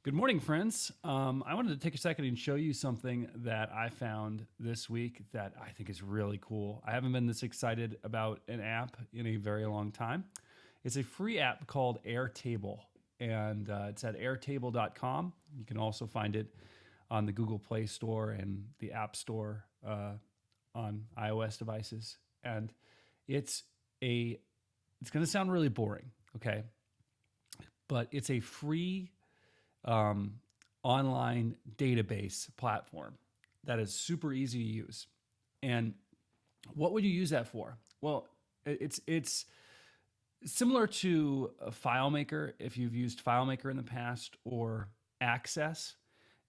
Good morning, friends. I wanted to take a second and show you something that I found this week that I think is really cool. I haven't been this excited about an app in a very long time. It's a free app called Airtable, and it's at airtable.com. You can also find it on the Google Play Store and the App Store on iOS devices. And it's a it's going to sound really boring, okay? But it's a free um, online database platform that is super easy to use. And what would you use that for? Well, it's similar to a FileMaker if you've used FileMaker in the past or Access.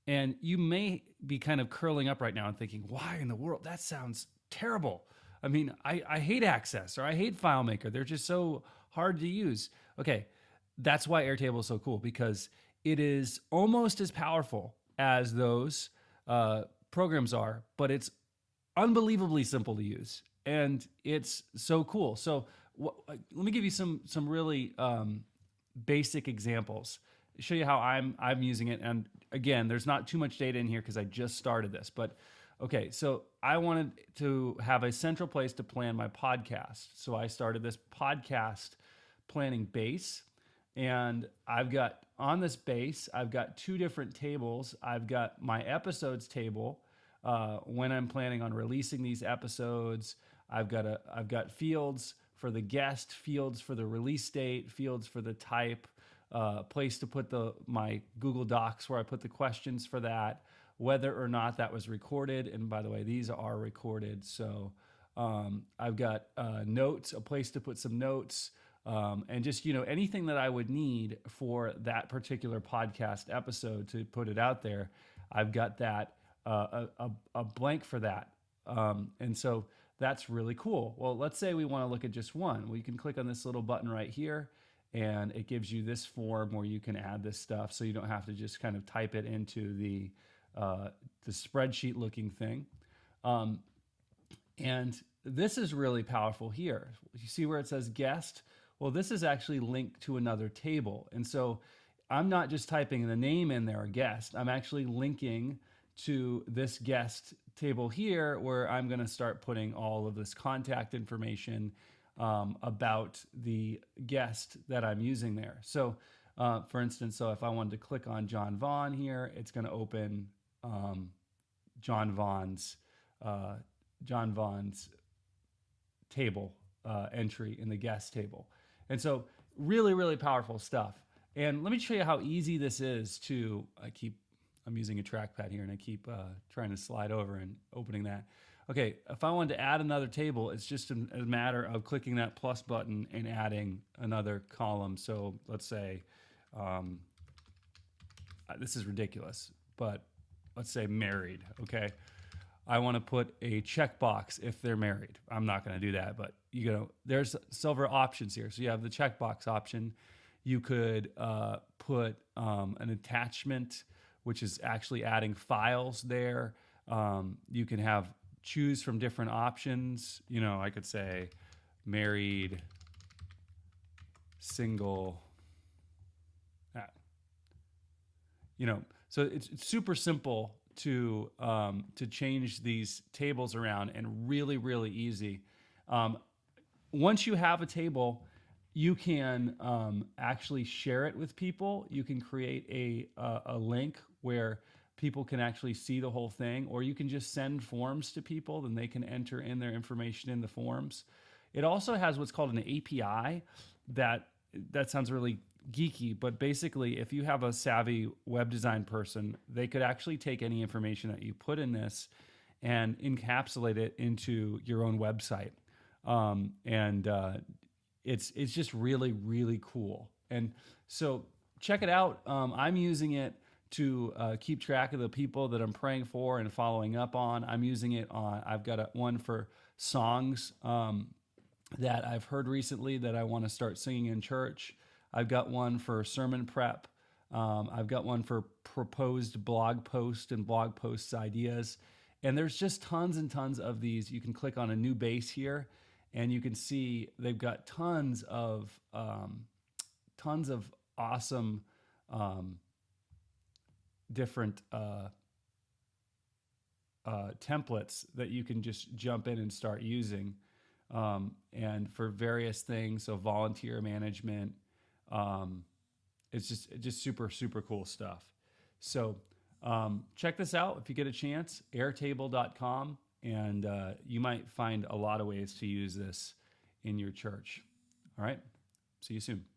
And you may be kind of curling up right now and thinking, why in the world? That sounds terrible. I mean, I hate Access or I hate FileMaker. They're just so hard to use. Okay, that's why Airtable is so cool because it is almost as powerful as those programs are, but it's unbelievably simple to use, and it's so cool. So let me give you some really basic examples. Show you how I'm using it. And again, there's not too much data in here because I just started this, but okay. So I wanted to have a central place to plan my podcast, so I started this podcast planning base. And I've got on this base, I've got two different tables. I've got my episodes table when I'm planning on releasing these episodes. I've got fields for the guest, fields for the release date, fields for the type, place to put my Google Docs where I put the questions for that, whether or not that was recorded. And by the way, these are recorded. So I've got notes, a place to put some notes. And just anything that I would need for that particular podcast episode to put it out there, I've got that a blank for that, and so that's really cool. Well, let's say we want to look at just one. We can click on this little button right here, and it gives you this form where you can add this stuff, so you don't have to just kind of type it into the spreadsheet looking thing. And this is really powerful here. You see where it says guest? Well, this is actually linked to another table. And so I'm not just typing the name in there, a guest. I'm actually linking to this guest table here where I'm going to start putting all of this contact information about the guest that I'm using there. So for instance, so if I wanted to click on John Vaughn here, it's going to open John Vaughn's table entry in the guest table. And so really, really powerful stuff. And let me show you how easy this is to, I'm using a trackpad here and I keep trying to slide over and opening that. Okay, if I wanted to add another table, it's just a matter of clicking that plus button and adding another column. So let's say, this is ridiculous, but let's say married, okay? I want to put a checkbox if they're married. I'm not going to do that, but there's several options here. So you have the checkbox option. You could put an attachment, which is actually adding files there. You can choose from different options. I could say married, single. So it's super simple to change these tables around, and really, really easy. Once you have a table, you can actually share it with people. You can create a link where people can actually see the whole thing, or you can just send forms to people, then they can enter in their information in the forms. It also has what's called an API that sounds really geeky, but basically if you have a savvy web design person, they could actually take any information that you put in this and encapsulate it into your own website. It's just really, really cool. And so check it out. I'm using it to keep track of the people that I'm praying for and following up on. I'm using it I've got one for songs that I've heard recently that I want to start singing in church. I've got one for sermon prep. I've got one for proposed blog post and blog posts ideas. And there's just tons and tons of these. You can click on a new base here, and you can see they've got tons of awesome different templates that you can just jump in and start using, and for various things. So volunteer management, um, it's just super super cool stuff. So check this out if you get a chance, airtable.com, and you might find a lot of ways to use this in your church. All right, see you soon.